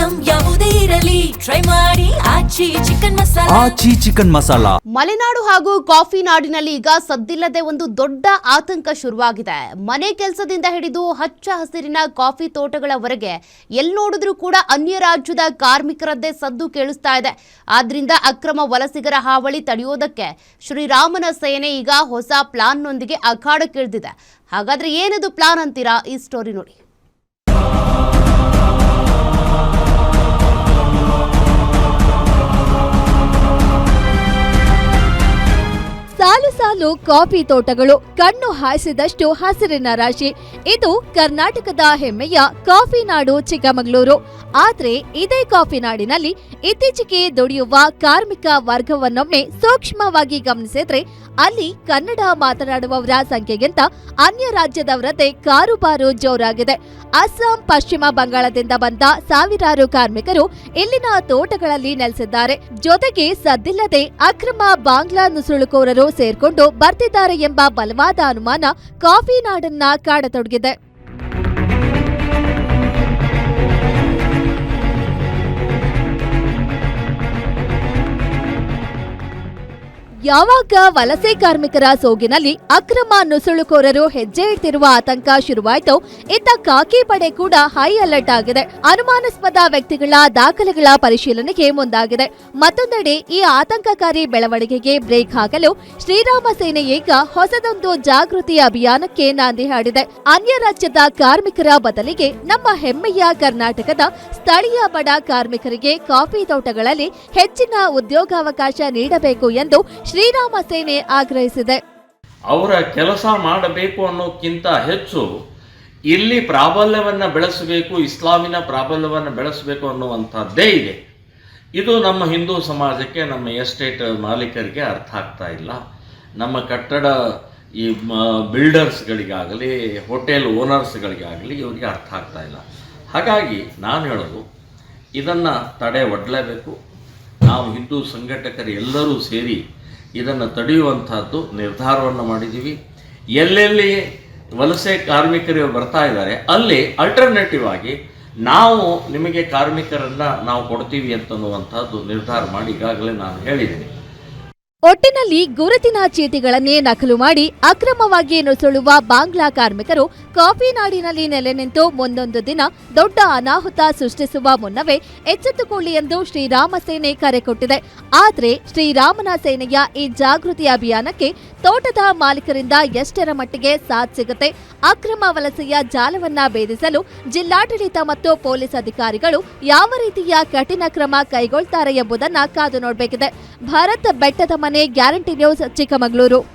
Item ಯಾವುದೇ ಇರಲಿ try ಮಾಡಿ ಆಚಿ ಚಿಕನ್ ಮಸಾಲಾ. ಮಲೆನಾಡು ಹಾಗೂ ಕಾಫಿ ನಾಡಿನಲ್ಲಿ ಈಗ ಸದ್ದಿಲ್ಲದೆ ಒಂದು ದೊಡ್ಡ ಆತಂಕ ಶುರುವಾಗಿದೆ. ಮನೆ ಕೆಲಸದಿಂದ ಹಿಡಿದು ಹಚ್ಚ ಹಸಿರಿನ ಕಾಫಿ ತೋಟಗಳವರೆಗೆ ಎಲ್ಲಿ ನೋಡಿದ್ರೂ ಕೂಡ ಅನ್ಯ ರಾಜ್ಯದ ಕಾರ್ಮಿಕರದ್ದೇ ಸದ್ದು ಕೇಳಿಸ್ತಾ ಇದೆ. ಆದ್ರಿಂದ ಅಕ್ರಮ ವಲಸಿಗರ ಹಾವಳಿ ತಡೆಯೋದಕ್ಕೆ ಶ್ರೀರಾಮನ ಸೇನೆ ಈಗ ಹೊಸ ಪ್ಲಾನ್ನೊಂದಿಗೆ ಅಖಾಡಕ್ಕಿಳಿದಿದೆ. ಹಾಗಾದ್ರೆ ಏನದು ಪ್ಲಾನ್ ಅಂತೀರಾ? ಈ ಸ್ಟೋರಿ ನೋಡಿ. ಸಾಲು ಸಾಲು ಕಾಫಿ ತೋಟಗಳು, ಕಣ್ಣು ಹಾಯಿಸಿದಷ್ಟು ಹಸಿರಿನ ರಾಶಿ. ಇದು ಕರ್ನಾಟಕದ ಹೆಮ್ಮೆಯ ಕಾಫಿ ನಾಡು ಚಿಕ್ಕಮಗಳೂರು. ಆದ್ರೆ ಇದೇ ಕಾಫಿ ನಾಡಿನಲ್ಲಿ ಇತ್ತೀಚೆಗೆ ದುಡಿಯುವ ಕಾರ್ಮಿಕ ವರ್ಗವನ್ನೊಮ್ಮೆ ಸೂಕ್ಷ್ಮವಾಗಿ ಗಮನಿಸಿದ್ರೆ ಅಲ್ಲಿ ಕನ್ನಡ ಮಾತನಾಡುವವರ ಸಂಖ್ಯೆಗಿಂತ ಅನ್ಯ ರಾಜ್ಯದವರದ್ದೇ ಕಾರುಬಾರು ಜೋರಾಗಿದೆ. ಅಸ್ಸಾಂ, ಪಶ್ಚಿಮ ಬಂಗಾಳದಿಂದ ಬಂದ ಸಾವಿರಾರು ಕಾರ್ಮಿಕರು ಇಲ್ಲಿನ ತೋಟಗಳಲ್ಲಿ ನೆಲೆಸಿದ್ದಾರೆ. ಜೊತೆಗೆ ಸದ್ದಿಲ್ಲದೆ ಅಕ್ರಮ ಬಾಂಗ್ಲಾ ನುಸುಳುಕೋರರು ಸೇರ್ಕೊಂಡು ಬರ್ತಿದ್ದಾರೆ ಎಂಬ ಬಲವಾದ ಅನುಮಾನ ಕಾಫಿ ನಾಡನ್ನ ಕಾಡತೊಡಗಿದೆ. ಯಾವಾಗ ವಲಸೆ ಕಾರ್ಮಿಕರ ಸೋಗಿನಲ್ಲಿ ಅಕ್ರಮ ನುಸುಳುಕೋರರು ಹೆಜ್ಜೆ ಇಡ್ತಿರುವ ಆತಂಕ ಶುರುವಾಯಿತು, ಇತ್ತ ಖಾಕಿ ಪಡೆ ಕೂಡ ಹೈ ಅಲರ್ಟ್ ಆಗಿದೆ. ಅನುಮಾನಾಸ್ಪದ ವ್ಯಕ್ತಿಗಳ ದಾಖಲೆಗಳ ಪರಿಶೀಲನೆಗೆ ಮುಂದಾಗಿದೆ. ಮತ್ತೊಂದೆಡೆ ಈ ಆತಂಕಕಾರಿ ಬೆಳವಣಿಗೆಗೆ ಬ್ರೇಕ್ ಹಾಕಲು ಶ್ರೀರಾಮ ಸೇನೆ ಈಗ ಹೊಸದೊಂದು ಜಾಗೃತಿ ಅಭಿಯಾನಕ್ಕೆ ನಾಂದಿ ಹಾಡಿದೆ. ಅನ್ಯ ರಾಜ್ಯದ ಕಾರ್ಮಿಕರ ಬದಲಿಗೆ ನಮ್ಮ ಹೆಮ್ಮೆಯ ಕರ್ನಾಟಕದ ಸ್ಥಳೀಯ ಬಡ ಕಾರ್ಮಿಕರಿಗೆ ಕಾಫಿ ತೋಟಗಳಲ್ಲಿ ಹೆಚ್ಚಿನ ಉದ್ಯೋಗಾವಕಾಶ ನೀಡಬೇಕು ಎಂದು ಶ್ರೀರಾಮ ಸೇನೆ ಆಗ್ರಹಿಸಿದೆ. ಅವರ ಕೆಲಸ ಮಾಡಬೇಕು ಅನ್ನೋಕ್ಕಿಂತ ಹೆಚ್ಚು ಇಲ್ಲಿ ಪ್ರಾಬಲ್ಯವನ್ನು ಬೆಳೆಸಬೇಕು, ಇಸ್ಲಾಮಿನ ಪ್ರಾಬಲ್ಯವನ್ನು ಬೆಳೆಸಬೇಕು ಅನ್ನುವಂಥದ್ದೇ ಇದೆ. ಇದು ನಮ್ಮ ಹಿಂದೂ ಸಮಾಜಕ್ಕೆ, ನಮ್ಮ ಎಸ್ಟೇಟ್ ಮಾಲೀಕರಿಗೆ ಅರ್ಥ ಆಗ್ತಾ ಇಲ್ಲ. ನಮ್ಮ ಕಟ್ಟಡ ಈ ಬಿಲ್ಡರ್ಸ್ಗಳಿಗಾಗಲಿ ಹೋಟೆಲ್ ಓನರ್ಸ್ಗಳಿಗಾಗಲಿ ಇವರಿಗೆ ಅರ್ಥ ಆಗ್ತಾ ಇಲ್ಲ. ಹಾಗಾಗಿ ನಾನು ಹೇಳೋದು, ಇದನ್ನು ತಡೆ ಒಡ್ಡಲೇಬೇಕು. ನಾವು ಹಿಂದೂ ಸಂಘಟಕರು ಎಲ್ಲರೂ ಸೇರಿ ಇದನ್ನು ತಡೆಯುವಂಥದ್ದು ನಿರ್ಧಾರವನ್ನು ಮಾಡಿದ್ದೀವಿ. ಎಲ್ಲೆಲ್ಲಿ ವಲಸೆ ಕಾರ್ಮಿಕರು ಬರ್ತಾ ಇದ್ದಾರೆ ಅಲ್ಲಿ ಅಲ್ಟರ್ನೇಟಿವ್ ಆಗಿ ನಾವು ನಿಮಗೆ ಕಾರ್ಮಿಕರನ್ನು ನಾವು ಕೊಡ್ತೀವಿ ಅಂತನ್ನುವಂಥದ್ದು ನಿರ್ಧಾರ ಮಾಡಿ ಈಗಾಗಲೇ ನಾನು ಹೇಳಿದ್ದೀನಿ. ಒಟ್ಟಿನಲ್ಲಿ ಗುರುತಿನ ಚೀಟಿಗಳನ್ನೇ ನಕಲು ಮಾಡಿ ಅಕ್ರಮವಾಗಿ ನುಸುಳುವ ಬಾಂಗ್ಲಾ ಕಾರ್ಮಿಕರು ಕಾಫಿ ನಾಡಿನಲ್ಲಿ ನೆಲೆ ನಿಂತು ಮುಂದೊಂದು ದಿನ ದೊಡ್ಡ ಅನಾಹುತ ಸೃಷ್ಟಿಸುವ ಮುನ್ನವೇ ಎಚ್ಚೆತ್ತುಕೊಳ್ಳಿ ಎಂದು ಶ್ರೀರಾಮ ಸೇನೆ ಕರೆ ಕೊಟ್ಟಿದೆ. ಆದ್ರೆ ಶ್ರೀರಾಮನ ಸೇನೆಯ ಈ ಜಾಗೃತಿ ಅಭಿಯಾನಕ್ಕೆ ತೋಟದ ಮಾಲೀಕರಿಂದ ಎಷ್ಟರ ಮಟ್ಟಿಗೆ ಸಾಥ್ ಸಿಗುತ್ತೆ? ಅಕ್ರಮ ವಲಸೆಯ ಜಾಲವನ್ನ ಭೇದಿಸಲು ಜಿಲ್ಲಾಡಳಿತ ಮತ್ತು ಪೊಲೀಸ್ ಅಧಿಕಾರಿಗಳು ಯಾವ ರೀತಿಯ ಕಠಿಣ ಕ್ರಮ ಕೈಗೊಳ್ತಾರೆ ಎಂಬುದನ್ನ ಕಾದು ನೋಡಬೇಕಿದೆ. ಭಾರತ್ ಬೆಟ್ಟದ ಮನೆ, ಗ್ಯಾರಂಟಿ ನ್ಯೂಸ್, ಚಿಕ್ಕಮಗಳೂರು.